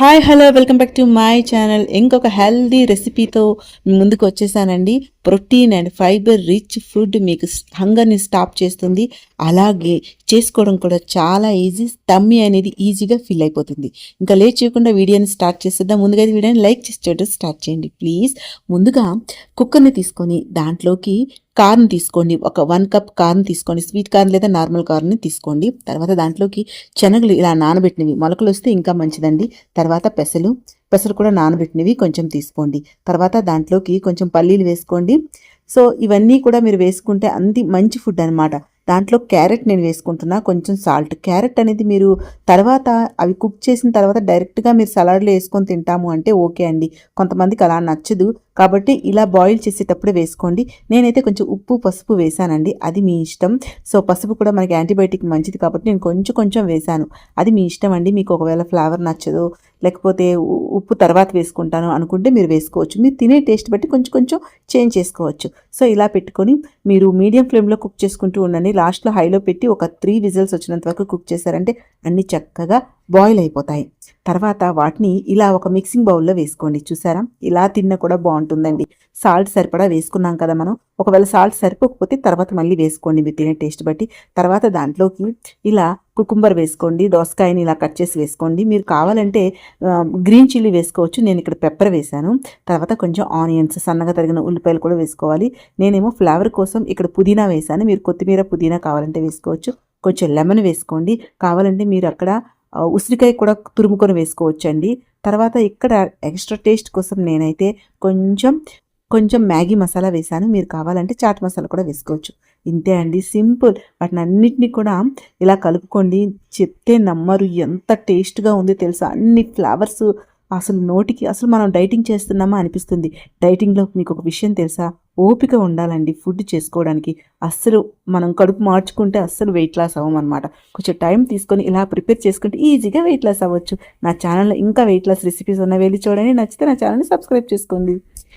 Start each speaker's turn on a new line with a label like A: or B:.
A: Hi hello welcome back to my channel. ఇంకొక healthy రెసిపీతో ముందుకు వచ్చేసానండి. Protein and fibre rich food మీకు హంగర్ని స్టాప్ చేస్తుంది. అలాగే చేసుకోవడం కూడా చాలా ఈజీ. టమ్మీ అనేది ఈజీగా ఫిల్ అయిపోతుంది. ఇంకా లేట్ చేయకుండా వీడియోని స్టార్ట్ చేసేద్దాం. ముందుగా వీడియోని లైక్ చేసేటట్టు స్టార్ట్ చేయండి ప్లీజ్. ముందుగా కుక్కర్ని తీసుకొని దాంట్లోకి కార్న్ తీసుకోండి. ఒక 1 కప్ కార్న్ తీసుకోండి. స్వీట్ కార్న్ లేదా నార్మల్ కార్న్ని తీసుకోండి. తర్వాత దాంట్లోకి శనగలు ఇలా నానబెట్టినవి, మొలకలు వస్తే ఇంకా మంచిదండి. తర్వాత పెసలు కూడా నానబెట్టినవి కొంచెం తీసుకోండి. తర్వాత దాంట్లోకి కొంచెం పల్లీలు వేసుకోండి. సో ఇవన్నీ కూడా మీరు వేసుకుంటే అంది మంచి ఫుడ్ అనమాట. దాంట్లో క్యారెట్ నేను వేసుకుంటున్నా, కొంచెం సాల్ట్. క్యారెట్ అనేది మీరు తర్వాత అవి కుక్ చేసిన తర్వాత డైరెక్ట్గా మీరు సలాడ్లో వేసుకొని తింటాము అంటే ఓకే అండి. కొంతమందికి అలా నచ్చదు, కాబట్టి ఇలా బాయిల్ చేసేటప్పుడే వేసుకోండి. నేనైతే కొంచెం ఉప్పు పసుపు వేసానండి, అది మీ ఇష్టం. సో పసుపు కూడా మనకి యాంటీబయాటిక్ మంచిది కాబట్టి నేను కొంచెం వేసాను, అది మీ ఇష్టం అండి. మీకు ఒకవేళ ఫ్లేవర్ నచ్చదు, లేకపోతే ఉప్పు తర్వాత వేసుకుంటాను అనుకుంటే మీరు వేసుకోవచ్చు. మీరు తినే టేస్ట్ బట్టి కొంచెం చేంజ్ చేసుకోవచ్చు. సో ఇలా పెట్టుకొని మీరు మీడియం ఫ్లేమ్లో కుక్ చేసుకుంటూ ఉండండి. లాస్ట్లో హైలో పెట్టి ఒక 3 విజిల్స్ వచ్చినంత వరకు కుక్ చేశారంటే అన్నీ చక్కగా బాయిల్ అయిపోతాయి. తర్వాత వాటిని ఇలా ఒక మిక్సింగ్ బౌల్లో వేసుకోండి. చూసారా, ఇలా తిన్నా కూడా బాగుంటుందండి. సాల్ట్ సరిపడా వేసుకున్నాం కదా మనం. ఒకవేళ సాల్ట్ సరిపోకపోతే తర్వాత మళ్ళీ వేసుకోండి మీరు తినే టేస్ట్ బట్టి. తర్వాత దాంట్లోకి ఇలా కుకుంబర్ వేసుకోండి. దోసకాయని ఇలా కట్ చేసి వేసుకోండి. మీరు కావాలంటే గ్రీన్ చిల్లీ వేసుకోవచ్చు. నేను ఇక్కడ పెప్పర్ వేశాను. తర్వాత కొంచెం ఆనియన్స్, సన్నగా తరిగిన ఉల్లిపాయలు కూడా వేసుకోవాలి. నేనేమో ఫ్లేవర్ కోసం ఇక్కడ పుదీనా వేశాను. మీరు కొత్తిమీర పుదీనా కావాలంటే వేసుకోవచ్చు. కొంచెం లెమన్ వేసుకోండి. కావాలంటే మీరు అక్కడ ఉసిరికాయ కూడా తురుముకొని వేసుకోవచ్చండి. తర్వాత ఇక్కడ ఎక్స్ట్రా టేస్ట్ కోసం నేనైతే కొంచెం మ్యాగీ మసాలా వేసాను. మీరు కావాలంటే చాట్ మసాలా కూడా వేసుకోవచ్చు. ఇంతే అండి, సింపుల్. వాటిని అన్నిటినీ కూడా ఇలా కలుపుకోండి. చెప్తే నమ్మరు, ఎంత టేస్ట్గా ఉంది తెలుసా. అన్ని ఫ్లేవర్స్ అసలు నోటికి, అసలు మనం డైటింగ్ చేస్తున్నామా అనిపిస్తుంది. డైటింగ్లో మీకు ఒక విషయం తెలుసా, ఓపిక ఉండాలండి ఫుడ్ చేసుకోవడానికి. అస్సలు మనం కడుపు మార్చుకుంటే అస్సలు వెయిట్ లాస్ అవ్వమన్నమాట. కొంచెం టైం తీసుకొని ఇలా ప్రిపేర్ చేసుకుంటే ఈజీగా వెయిట్ లాస్ అవ్వచ్చు. నా ఛానల్లో ఇంకా వెయిట్ లాస్ రెసిపీస్ ఉన్న వెళ్ళి చూడండి. నచ్చితే నా ఛానల్ని సబ్స్క్రైబ్ చేసుకోండి.